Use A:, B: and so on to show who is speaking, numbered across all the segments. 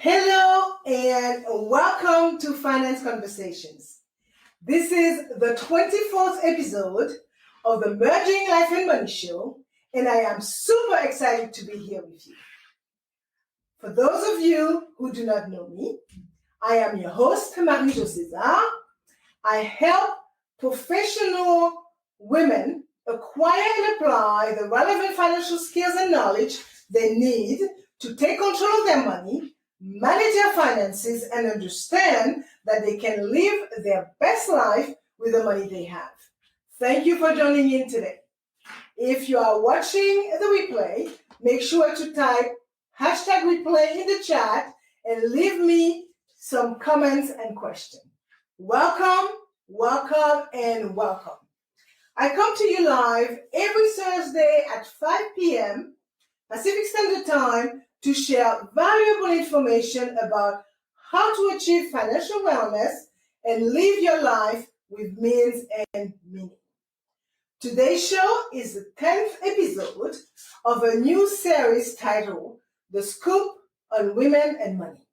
A: Hello and welcome to Finance Conversations. This is the 24th episode of the Merging Life and Money Show, and I am super excited to be here with you. For those of you who do not know me, I am your host, Marie-Jo César. I help professional women acquire and apply the relevant financial skills and knowledge they need to take control of their money, manage their finances, and understand that they can live their best life with the money they have. Thank you for joining in today. If you are watching the replay, make sure to type #replay in the chat and leave me some comments and questions. Welcome, welcome, and welcome. I come to you live every Thursday at 5 p.m. Pacific Standard Time to share valuable information about how to achieve financial wellness and live your life with means and meaning. Today's show is the 10th episode of a new series titled The Scoop on Women and Money.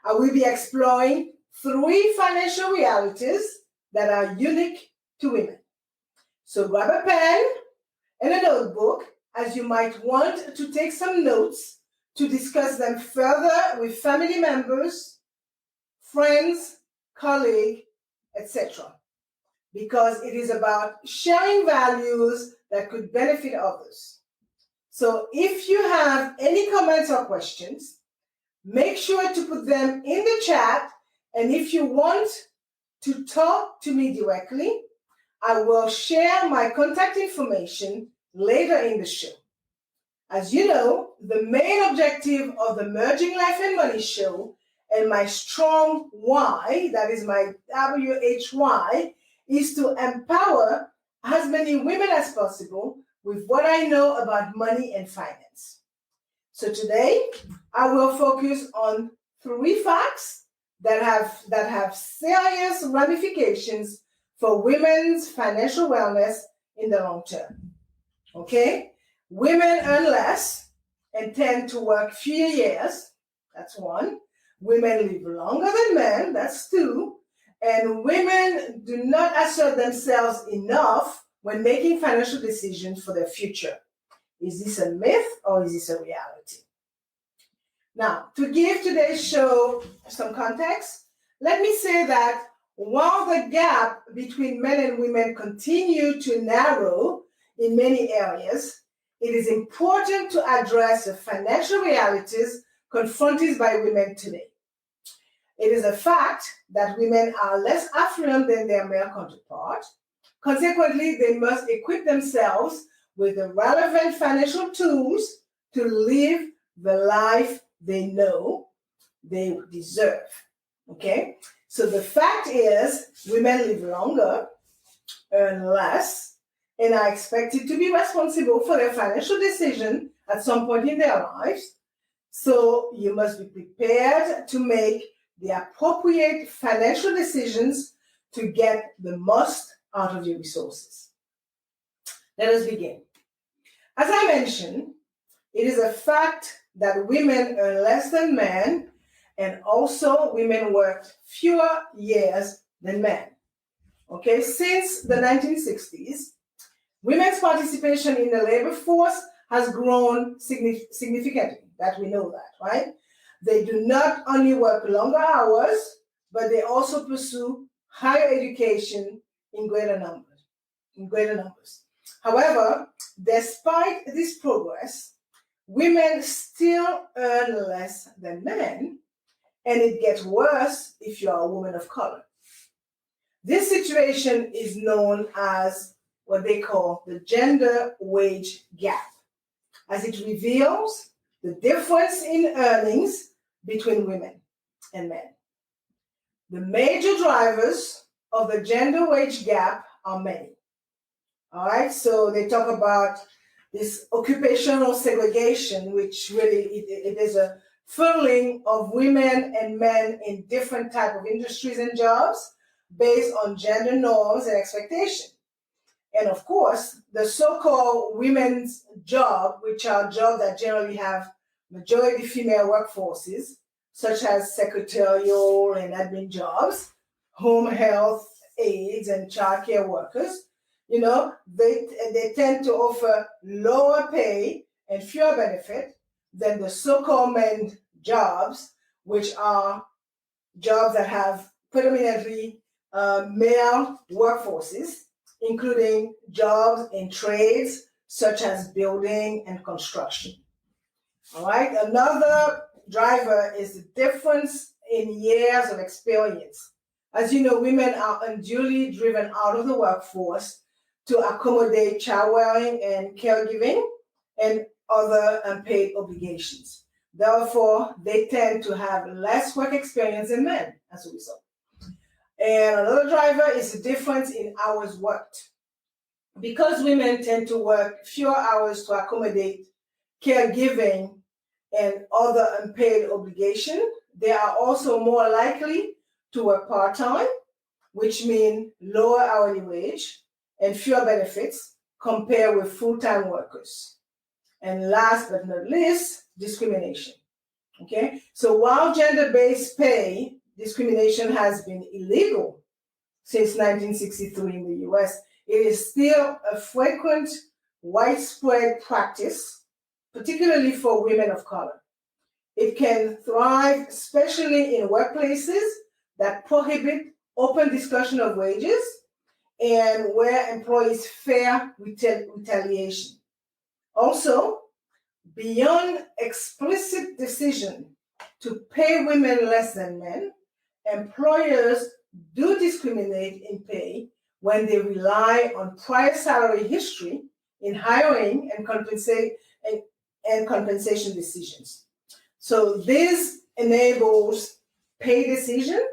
A: I will be exploring 3 financial realities that are unique to women. So grab a pen and a notebook, as you might want to take some notes to discuss them further with family members, friends, colleagues, etc. Because it is about sharing values that could benefit others. So if you have any comments or questions, make sure to put them in the chat. And if you want to talk to me directly, I will share my contact information later in the show. As you know, the main objective of the Merging Life and Money Show and my strong why, that is my WHY, is to empower as many women as possible with what I know about money and finance. So today, I will focus on 3 facts that have serious ramifications for women's financial wellness in the long term. Okay? Women earn less and tend to work fewer years. That's 1. Women live longer than men. That's 2. And women do not assert themselves enough when making financial decisions for their future. Is this a myth or is this a reality? Now, to give today's show some context, let me say that while the gap between men and women continue to narrow in many areas, it is important to address the financial realities confronted by women today. It is a fact that women are less affluent than their male counterparts. Consequently, they must equip themselves with the relevant financial tools to live the life they know they deserve. Okay? So the fact is, women live longer, earn less, and are expected to be responsible for their financial decision at some point in their lives. So you must be prepared to make the appropriate financial decisions to get the most out of your resources. Let us begin. As I mentioned, it is a fact that women earn less than men, and also women work fewer years than men. Okay, since the 1960s, women's participation in the labor force has grown significantly. That we know that, right? They do not only work longer hours, but they also pursue higher education in greater numbers. However, despite this progress, women still earn less than men, and it gets worse if you are a woman of color. This situation is known as what they call the gender wage gap, as it reveals the difference in earnings between women and men. The major drivers of the gender wage gap are many. All right, so they talk about this occupational segregation, which really it is a funneling of women and men in different types of industries and jobs based on gender norms and expectations. And of course, the so-called women's job, which are jobs that generally have majority female workforces, such as secretarial and admin jobs, home health aides and childcare workers. They tend to offer lower pay and fewer benefit than the so-called men jobs, which are jobs that have predominantly male workforces, including jobs in trades such as building and construction. All right, another driver is the difference in years of experience. As you know, women are unduly driven out of the workforce to accommodate childbearing and caregiving and other unpaid obligations. Therefore, they tend to have less work experience than men as a result. And another driver is the difference in hours worked. Because women tend to work fewer hours to accommodate caregiving and other unpaid obligations, they are also more likely to work part-time, which means lower hourly wage and fewer benefits compared with full-time workers. And last but not least, discrimination. Okay, so while gender-based pay discrimination has been illegal since 1963 in the US, it is still a frequent, widespread practice, particularly for women of color. It can thrive, especially in workplaces that prohibit open discussion of wages and where employees fear retaliation. Also, beyond explicit decision to pay women less than men, employers do discriminate in pay when they rely on prior salary history in hiring and compensation decisions. So this enables pay decisions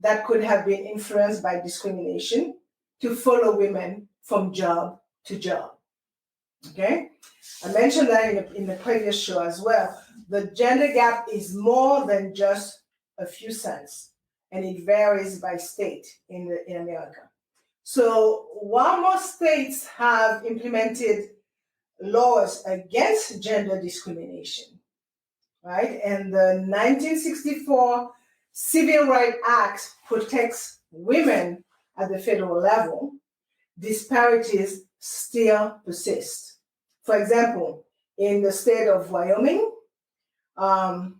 A: that could have been influenced by discrimination to follow women from job to job. Okay? I mentioned that in the previous show as well. The gender gap is more than just a few cents, and it varies by state in America. So while most states have implemented laws against gender discrimination, right, and the 1964 Civil Rights Act protects women at the federal level, disparities still persist. For example, in the state of Wyoming, and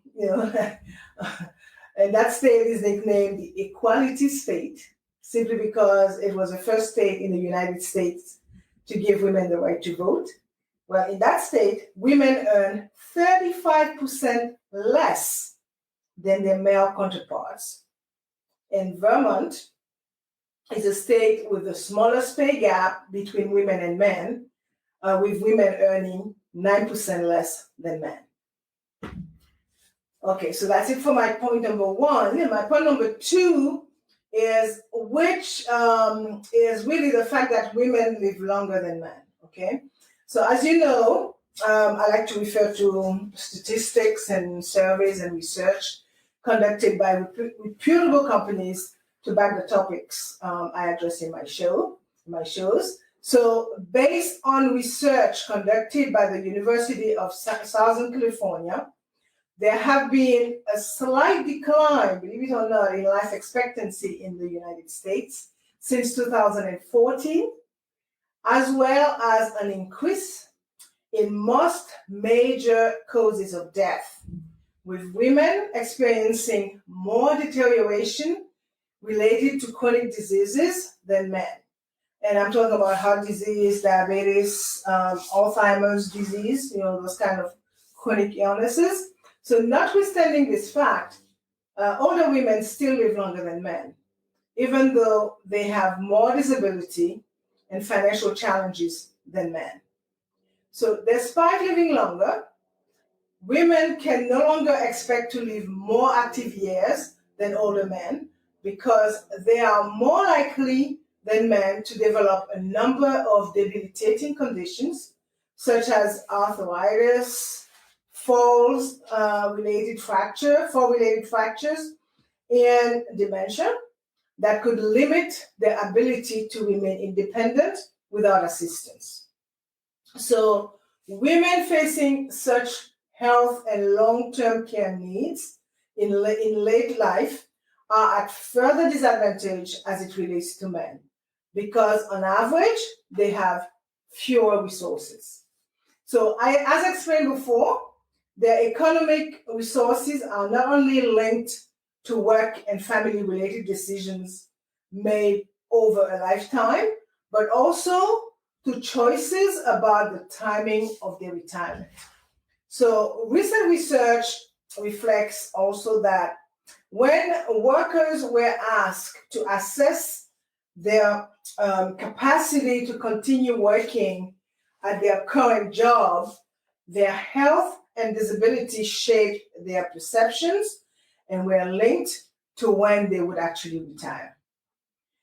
A: that state is nicknamed the Equality State simply because it was the first state in the United States to give women the right to vote. Well, in that state, women earn 35% less than their male counterparts. And Vermont is a state with the smallest pay gap between women and men, with women earning 9% less than men. Okay, so that's it for my point number one. And my point number two is is really the fact that women live longer than men. Okay, so as you know, I like to refer to statistics and surveys and research conducted by reputable companies to back the topics I address in my shows. So based on research conducted by the University of Southern California, there have been a slight decline, believe it or not, in life expectancy in the United States since 2014, as well as an increase in most major causes of death, with women experiencing more deterioration related to chronic diseases than men. And I'm talking about heart disease, diabetes, Alzheimer's disease, those kind of chronic illnesses. So notwithstanding this fact, older women still live longer than men, even though they have more disability and financial challenges than men. So despite living longer, women can no longer expect to live more active years than older men because they are more likely than men to develop a number of debilitating conditions such as arthritis, fall-related fractures, and dementia that could limit their ability to remain independent without assistance. So women facing such health and long-term care needs in late life are at further disadvantage as it relates to men, because on average, they have fewer resources. So as explained before, their economic resources are not only linked to work and family-related decisions made over a lifetime, but also to choices about the timing of their retirement. So recent research reflects also that when workers were asked to assess their capacity to continue working at their current job, their health and disability shaped their perceptions and were linked to when they would actually retire.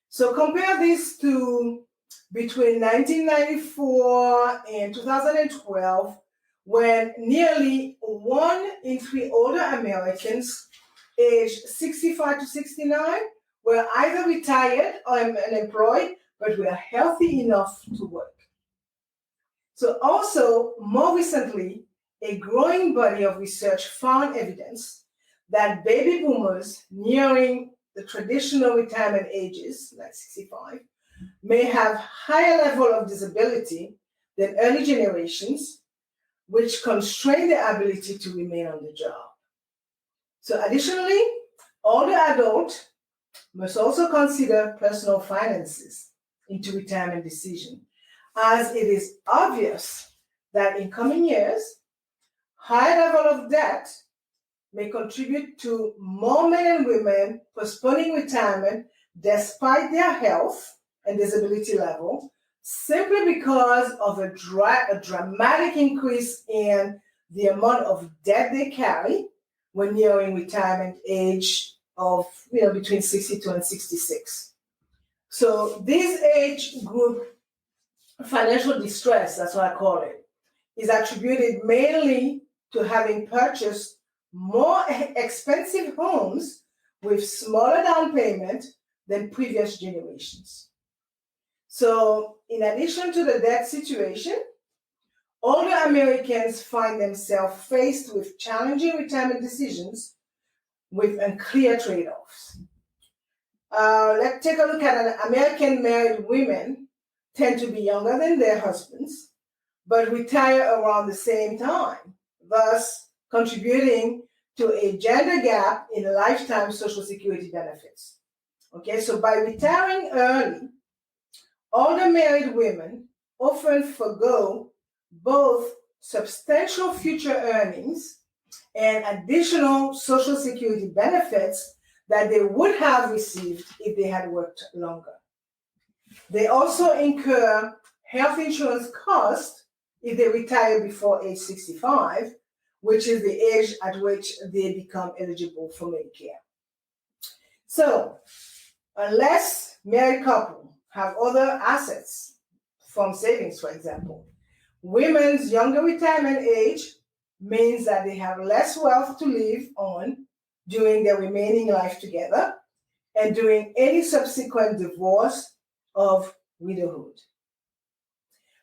A: So compare this to between 1994 and 2012, when nearly 1 in 3 older Americans aged 65 to 69 were either retired or unemployed, but were healthy enough to work. So also, more recently, a growing body of research found evidence that baby boomers nearing the traditional retirement ages, like 65, may have higher level of disability than early generations, which constrain their ability to remain on the job. So additionally, older adults must also consider personal finances into retirement decision, as it is obvious that in coming years, high level of debt may contribute to more men and women postponing retirement despite their health and disability level, simply because of a dramatic increase in the amount of debt they carry when nearing retirement age of between 62 and 66. So this age group financial distress, that's what I call it, is attributed mainly to having purchased more expensive homes with smaller down payment than previous generations. So in addition to the debt situation, older Americans find themselves faced with challenging retirement decisions with unclear trade-offs. Let's take a look at American married women tend to be younger than their husbands, but retire around the same time, thus contributing to a gender gap in lifetime Social Security benefits. Okay, so by retiring early, older married women often forgo both substantial future earnings and additional Social Security benefits that they would have received if they had worked longer. They also incur health insurance costs if they retire before age 65, which is the age at which they become eligible for Medicare. So, unless married couple have other assets from savings, for example, women's younger retirement age means that they have less wealth to live on during their remaining life together and during any subsequent divorce of widowhood.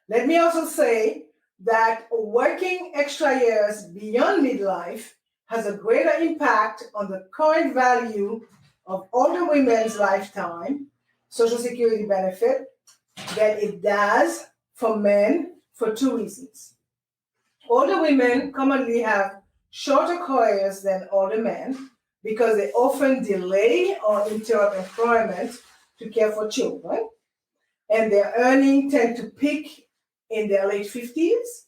A: Let me also say that working extra years beyond midlife has a greater impact on the current value of older women's lifetime Social Security benefit than it does for men for 2 reasons. Older women commonly have shorter careers than older men because they often delay or interrupt employment to care for children, and their earnings tend to peak in their late 50s,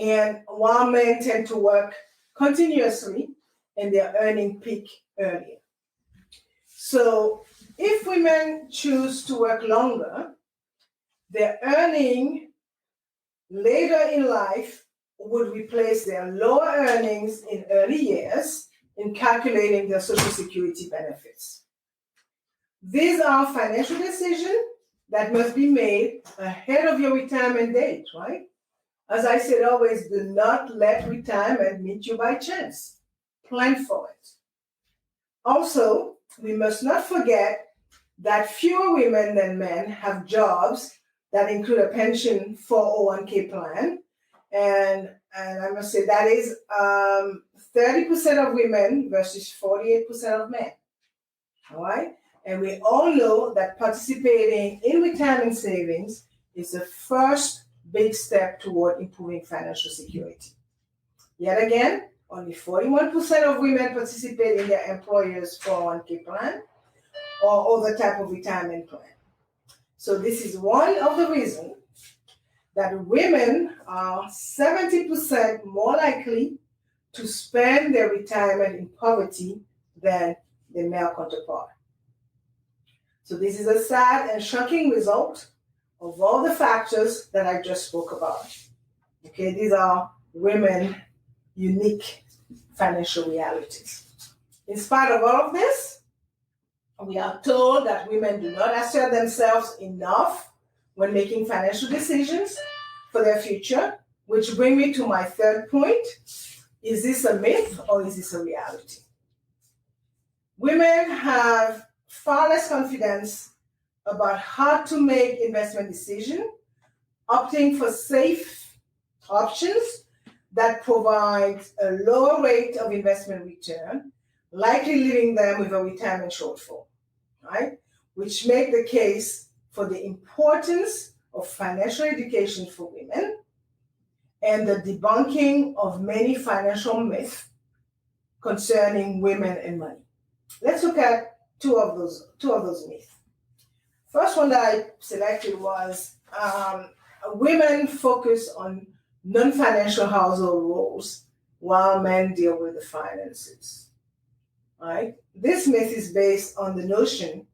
A: and while men tend to work continuously and their earning peak earlier. So if women choose to work longer, their earning later in life would replace their lower earnings in early years in calculating their Social Security benefits. These are financial decisions that must be made ahead of your retirement date, right? As I said always, do not let retirement meet you by chance. Plan for it. Also, we must not forget that fewer women than men have jobs that include a pension 401k plan And I must say that is 30% of women versus 48% of men. All right? And we all know that participating in retirement savings is the first big step toward improving financial security. Yet again, only 41% of women participate in their employer's 401k plan or other type of retirement plan. So this is one of the reasons that women are 70% more likely to spend their retirement in poverty than their male counterpart. So this is a sad and shocking result of all the factors that I just spoke about. Okay, these are women unique financial realities. In spite of all of this, we are told that women do not assert themselves enough when making financial decisions for their future, which brings me to my third point. Is this a myth or is this a reality? Women have far less confidence about how to make investment decisions, opting for safe options that provide a lower rate of investment return, likely leaving them with a retirement shortfall, right? Which make the case for the importance of financial education for women and the debunking of many financial myths concerning women and money. Let's look at two of those myths. First one that I selected was women focus on non-financial household roles while men deal with the finances. Right? This myth is based on the notion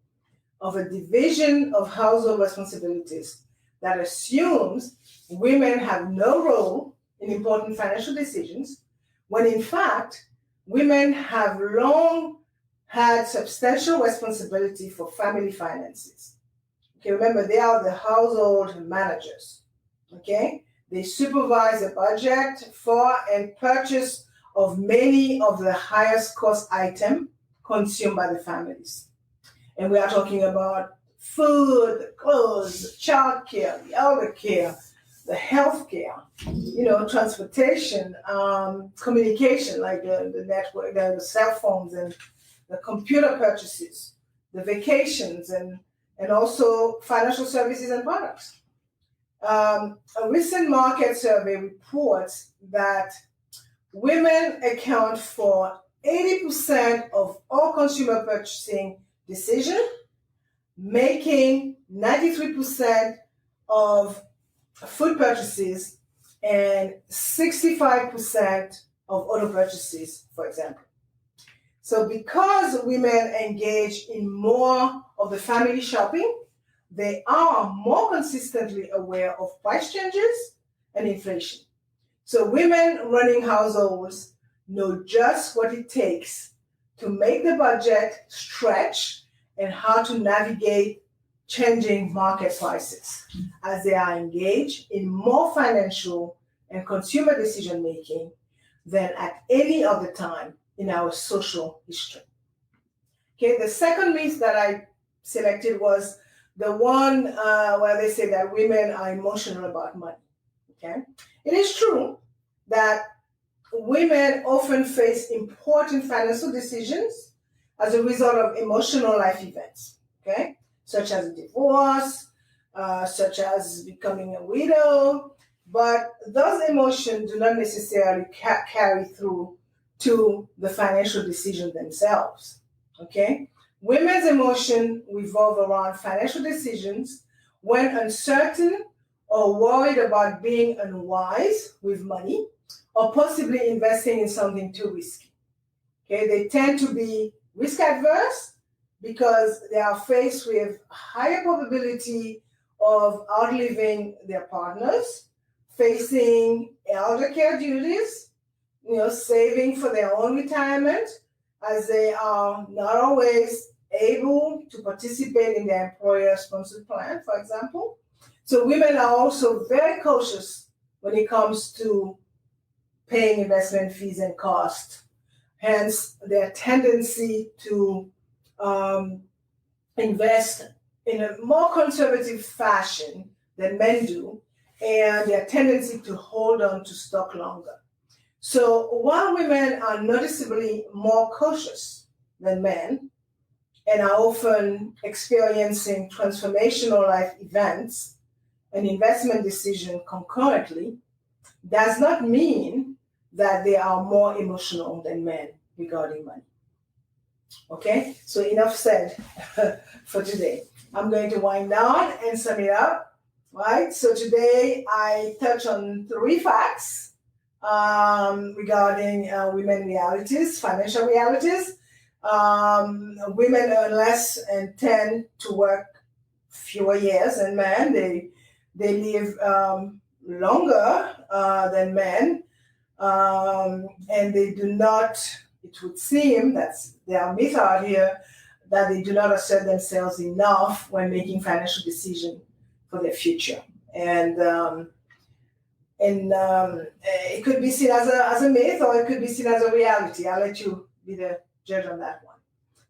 A: of a division of household responsibilities that assumes women have no role in important financial decisions, when in fact, women have long had substantial responsibility for family finances. Okay, remember, they are the household managers. Okay, they supervise the budget for and purchase of many of the highest cost items consumed by the families. And we are talking about food, clothes, child care, the elder care, the health care, transportation, communication, like the network, the cell phones and the computer purchases, the vacations, and also financial services and products. A recent market survey reports that women account for 80% of all consumer purchasing decisions, making 93% of food purchases and 65% of auto purchases, for example. So because women engage in more of the family shopping, they are more consistently aware of price changes and inflation. So women running households know just what it takes to make the budget stretch and how to navigate changing market prices as they are engaged in more financial and consumer decision making than at any other time in our social history. Okay, the second myth that I selected was the one where they say that women are emotional about money. Okay, it is true that women often face important financial decisions as a result of emotional life events, okay, such as divorce, such as becoming a widow, but those emotions do not necessarily carry through to the financial decision themselves, okay? Women's emotions revolve around financial decisions when uncertain or worried about being unwise with money or possibly investing in something too risky. Okay, they tend to be risk adverse because they are faced with higher probability of outliving their partners, facing elder care duties, saving for their own retirement, as they are not always able to participate in their employer-sponsored plan, for example. So women are also very cautious when it comes to paying investment fees and costs. Hence, their tendency to invest in a more conservative fashion than men do, and their tendency to hold on to stock longer. So while women are noticeably more cautious than men and are often experiencing transformational life events and investment decisions concurrently, does not mean that they are more emotional than men regarding money. Okay, so enough said for today. I'm going to wind down and sum it up. Right, so today I touch on 3 facts regarding women realities, financial realities. Women earn less and tend to work fewer years than men. They live longer than men, and they do not. It would seem that there are myths out here that they do not assert themselves enough when making financial decisions for their future, and it could be seen as a myth, or it could be seen as a reality. I'll let you be the judge on that one.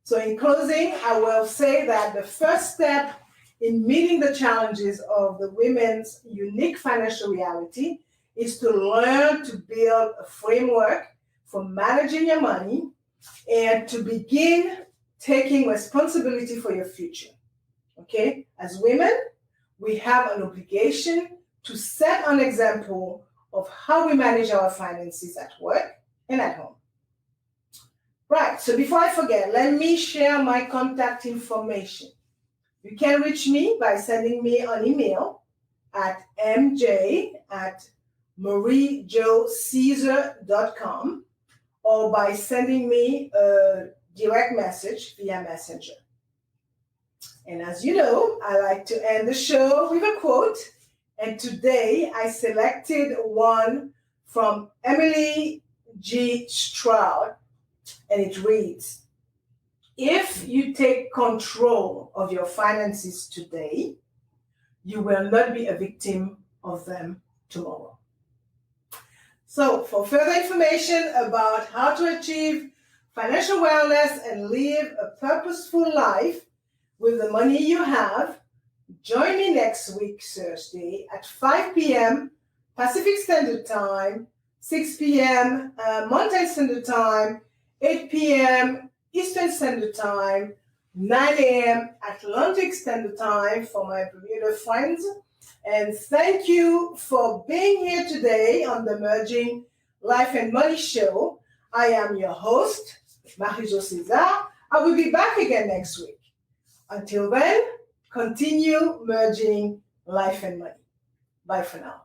A: So in closing, I will say that the first step in meeting the challenges of the women's unique financial reality is to learn to build a framework for managing your money and to begin taking responsibility for your future. Okay? As women, we have an obligation to set an example of how we manage our finances at work and at home. Right, so before I forget, let me share my contact information. You can reach me by sending me an email at mj@mariejocaesar.com or by sending me a direct message via Messenger. And as you know, I like to end the show with a quote. And today I selected one from Emily G. Stroud, and it reads, "If you take control of your finances today, you will not be a victim of them tomorrow." So for further information about how to achieve financial wellness and live a purposeful life with the money you have, join me next week, Thursday, at 5 p.m. Pacific Standard Time, 6 p.m. Mountain Standard Time, 8 p.m. Eastern Standard Time, 9 a.m. Atlantic Standard Time for my Bermuda friends. And thank you for being here today on the Merging Life and Money Show. I am your host, Marie-Jo Caesar. I will be back again next week. Until then, continue merging life and money. Bye for now.